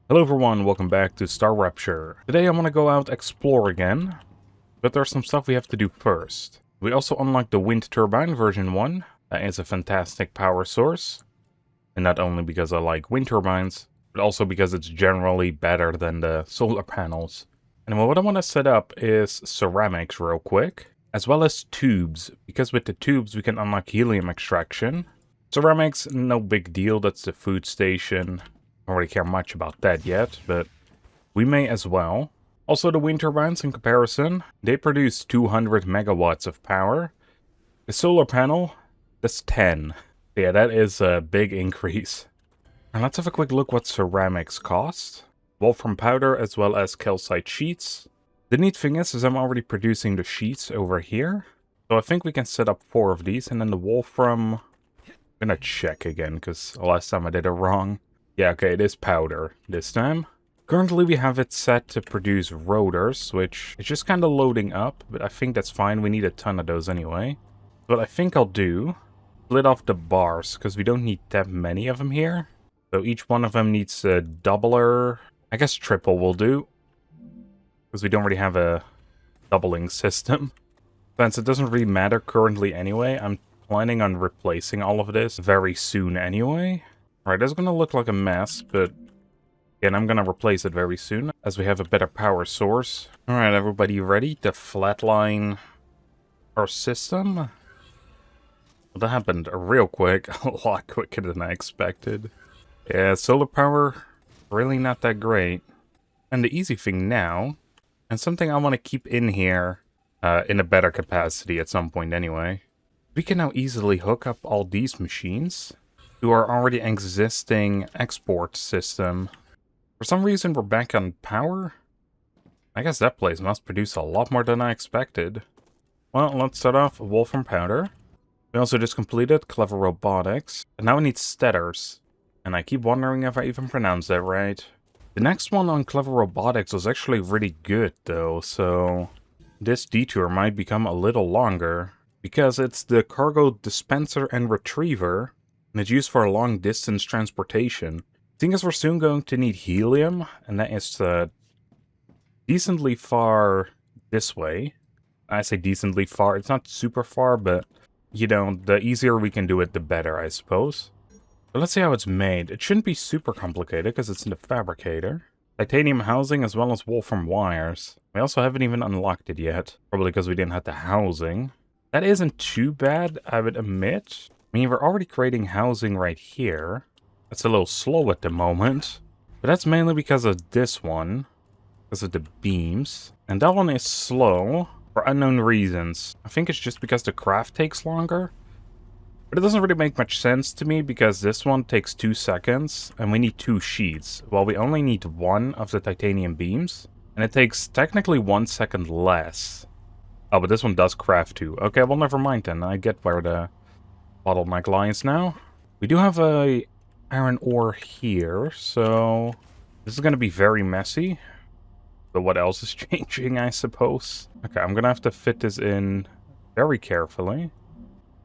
Hello everyone, welcome back to StarRupture. Today I want to go out explore again, but there's some stuff we have to do first. We also unlocked the wind turbine version 1. That is a fantastic power source. And not only because I like wind turbines, but also because it's generally better than the solar panels. And what I want to set up is ceramics real quick, as well as tubes, because with the tubes we can unlock helium extraction. Ceramics, no big deal, that's the food station. I don't really care much about that yet, but we may as well. Also, the wind turbines in comparison, they produce 200 megawatts of power. The solar panel, that's 10. Yeah, that is a big increase. And let's have a quick look what ceramics cost. Wolfram powder as well as calcite sheets. The neat thing is I'm already producing the sheets over here. So I think we can set up 4 of these, and then the wolfram... I'm gonna check again, because last time I did it wrong. Yeah, okay, it is powder this time. Currently we have it set to produce rotors, which is just kind of loading up, but I think that's fine. We need a ton of those anyway. What I think I'll do, split off the bars, because we don't need that many of them here. So each one of them needs a doubler. I guess triple will do, because we don't really have a doubling system. Since it doesn't really matter currently anyway, I'm planning on replacing all of this very soon anyway. Alright, that's gonna look like a mess, but again, I'm gonna replace it very soon, as we have a better power source. Alright, everybody ready to flatline our system? Well, that happened real quick, a lot quicker than I expected. Yeah, solar power, really not that great. And the easy thing now, and something I want to keep in here in a better capacity at some point anyway, we can now easily hook up all these machines to our already existing export system. For some reason, we're back on power. I guess that place must produce a lot more than I expected. Well, let's start off wolfram powder. We also just completed clever robotics. And now we need statters. And I keep wondering if I even pronounced that right. The next one on clever robotics was actually really good though, so this detour might become a little longer, because it's the cargo dispenser and retriever, and it's used for long distance transportation. Seeing as we're soon going to need helium, and that is decently far this way. I say decently far, it's not super far, but you know, the easier we can do it, the better, I suppose. But let's see how it's made. It shouldn't be super complicated, because it's in the fabricator. Titanium housing as well as wolfram wires. We also haven't even unlocked it yet, probably because we didn't have the housing. That isn't too bad, I would admit. I mean, we're already creating housing right here. That's a little slow at the moment. But that's mainly because of this one. Because of the beams. And that one is slow for unknown reasons. I think it's just because the craft takes longer. But it doesn't really make much sense to me because this one takes 2 seconds. And we need 2 sheets. While we only need 1 of the titanium beams. And it takes technically 1 second less. Oh, but this one does craft too. Okay, well, never mind then. I get where the bottleneck lies now. We do have a iron ore here, so this is going to be very messy. But what else is changing, I suppose? Okay, I'm going to have to fit this in very carefully.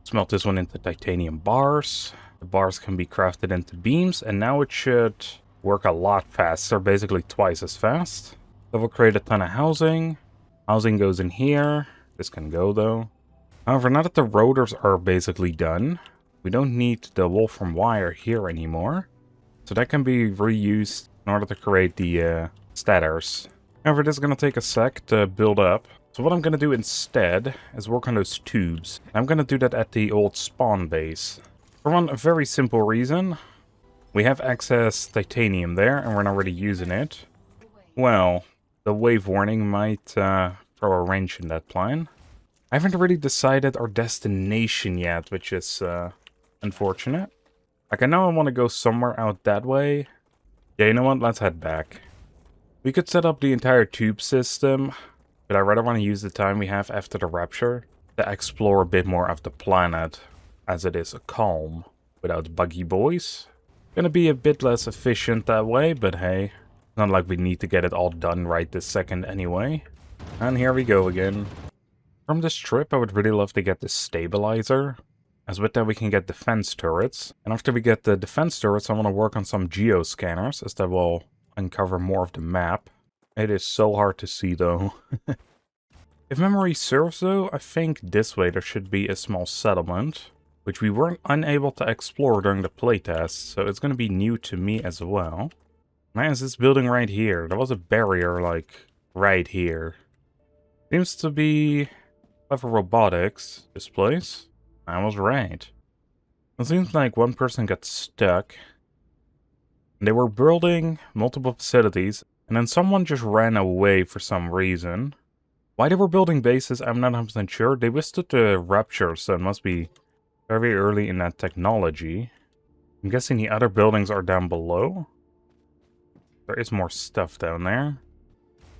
Smelt this one into titanium bars. The bars can be crafted into beams, and now it should work a lot faster, basically twice as fast. So we'll create a ton of housing. Housing goes in here. This can go, though. However, now that the rotors are basically done, we don't need the wolfram wire here anymore. So that can be reused in order to create the statters. However, this is going to take a sec to build up. So what I'm going to do instead is work on those tubes. I'm going to do that at the old spawn base. For one very simple reason. We have excess titanium there, and we're not really using it. Well, the wave warning might throw a wrench in that plan. I haven't really decided our destination yet, which is unfortunate. Like, I know I want to go somewhere out that way. Yeah, you know what? Let's head back. We could set up the entire tube system, but I rather want to use the time we have after the rapture to explore a bit more of the planet, as it is calm without buggy boys. Gonna be a bit less efficient that way, but hey, not like we need to get it all done right this second anyway. And here we go again. From this trip, I would really love to get the stabilizer, as with that we can get defense turrets. And after we get the defense turrets, I want to work on some geoscanners, as that will uncover more of the map. It is so hard to see though. If memory serves though, I think this way there should be a small settlement, which we weren't unable to explore during the playtest, so it's going to be new to me as well. Man, is this building right here? There was a barrier, like, right here. Seems to be clever robotics, this place. I was right. It seems like one person got stuck. They were building multiple facilities, and then someone just ran away for some reason. Why they were building bases, I'm not 100% sure. They withstood the rupture, so it must be very early in that technology. I'm guessing the other buildings are down below. There is more stuff down there.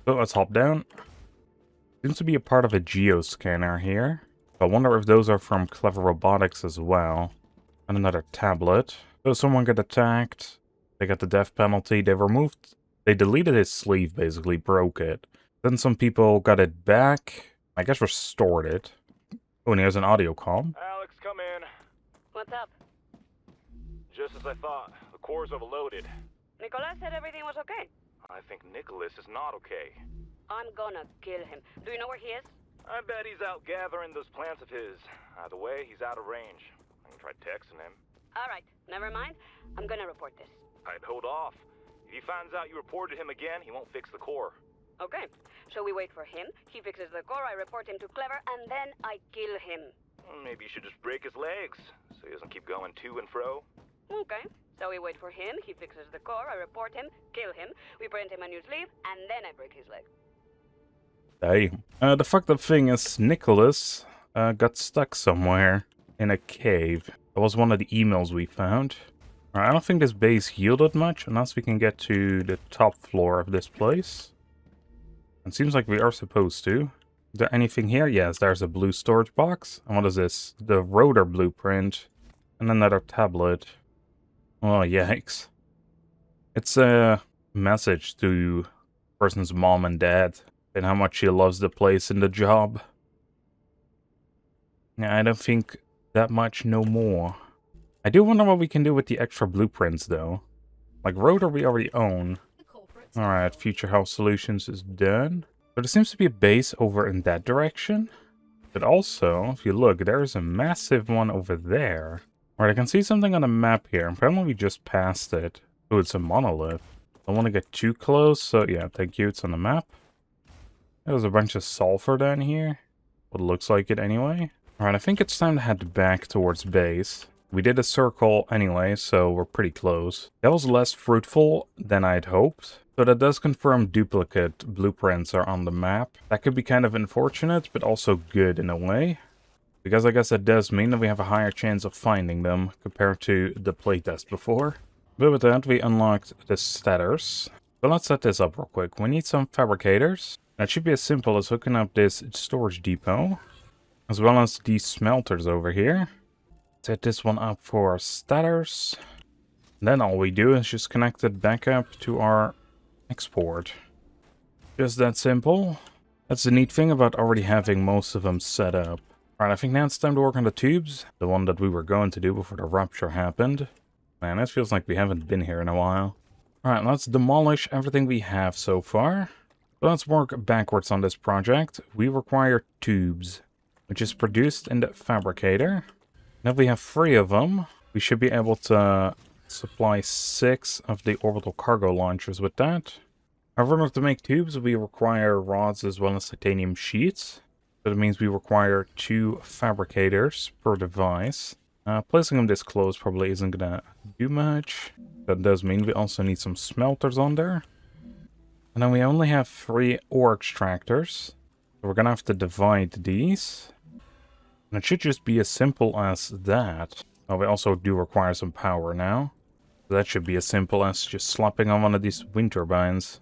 So let's hop down. Seems to be a part of a geoscanner here. I wonder if those are from Clever Robotics as well. And another tablet. So someone got attacked. They got the death penalty. They deleted his sleeve, basically, broke it. Then some people got it back. I guess restored it. Oh, and here's an audio comm. Alex, come in. What's up? Just as I thought. The core's overloaded. Nicolas said everything was okay. I think Nicholas is not okay. I'm gonna kill him. Do you know where he is? I bet he's out gathering those plants of his. Either way, he's out of range. I can try texting him. Alright, never mind. I'm gonna report this. I'd hold off. If he finds out you reported him again, he won't fix the core. Okay, so we wait for him, he fixes the core, I report him to Clever, and then I kill him. Maybe you should just break his legs, so he doesn't keep going to and fro. Okay, so we wait for him, he fixes the core, I report him, kill him, we print him a new sleeve, and then I break his leg. Hey, the fucked up thing is Nicholas got stuck somewhere in a cave. That was one of the emails we found. I don't think this base yielded much, unless we can get to the top floor of this place. It seems like we are supposed to. Is there anything here? Yes, there's a blue storage box. And what is this? The rotor blueprint. And another tablet. Oh, yikes. It's a message to person's mom and dad. And how much she loves the place and the job. Yeah, I don't think that much no more. I do wonder what we can do with the extra blueprints, though. Like, rotor we already own. Alright, Future Health Solutions is done. But there seems to be a base over in that direction. But also, if you look, there is a massive one over there. Alright, I can see something on the map here. Apparently we just passed it. Oh, it's a monolith. I don't want to get too close, so yeah, thank you, it's on the map. There's a bunch of sulfur down here. What looks like it anyway. Alright, I think it's time to head back towards base. We did a circle anyway, so we're pretty close. That was less fruitful than I'd hoped. So that does confirm duplicate blueprints are on the map. That could be kind of unfortunate, but also good in a way. Because I guess that does mean that we have a higher chance of finding them compared to the playtest before. But with that, we unlocked the status. So let's set this up real quick. We need some fabricators. That should be as simple as hooking up this storage depot. As well as these smelters over here. Set this one up for status. Then all we do is just connect it back up to our export. Just that simple. That's the neat thing about already having most of them set up. Alright, I think now it's time to work on the tubes. The one that we were going to do before the rupture happened. Man, it feels like we haven't been here in a while. Alright, let's demolish everything we have so far. So let's work backwards on this project. We require tubes, which is produced in the fabricator. Now we have 3 of them. We should be able to supply 6 of the orbital cargo launchers with that. However, in order to make tubes, we require rods as well as titanium sheets. So that means we require 2 fabricators per device. Placing them this close probably isn't gonna do much. That does mean we also need some smelters on there. And then we only have 3 ore extractors. So we're gonna have to divide these. And it should just be as simple as that. Oh, we also do require some power now. So that should be as simple as just slapping on one of these wind turbines.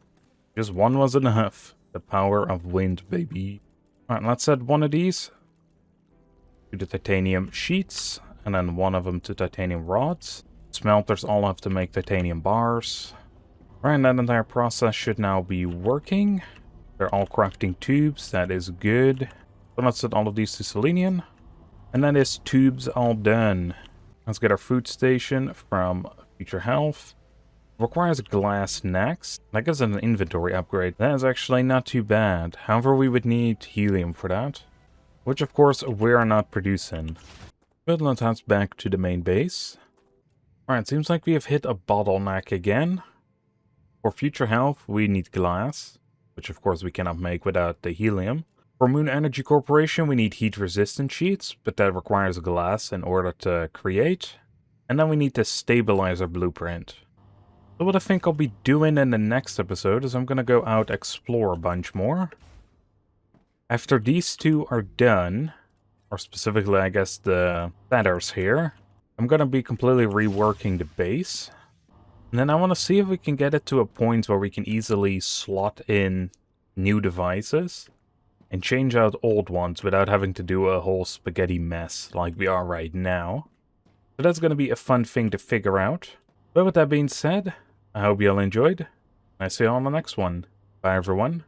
Just one was enough. The power of wind, baby. Alright, let's add one of these to the titanium sheets. And then one of them to titanium rods. Smelters all have to make titanium bars. Right, that entire process should now be working. They're all crafting tubes. That is good. So let's set all of these to selenium. And that is tubes all done. Let's get our food station from Future Health. Requires glass next. That gives it an inventory upgrade. That is actually not too bad. However, we would need helium for that. Which, of course, we are not producing. But let's head back to the main base. Alright, seems like we have hit a bottleneck again. For future health, we need glass. Which, of course, we cannot make without the helium. For Moon Energy Corporation, we need heat-resistant sheets. But that requires glass in order to create. And then we need to stabilize our blueprint. So what I think I'll be doing in the next episode is I'm going to go out explore a bunch more. After these two are done, or specifically I guess the feathers here, I'm going to be completely reworking the base. And then I want to see if we can get it to a point where we can easily slot in new devices and change out old ones without having to do a whole spaghetti mess like we are right now. So that's going to be a fun thing to figure out. But with that being said, I hope you all enjoyed. I see you all on the next one. Bye everyone.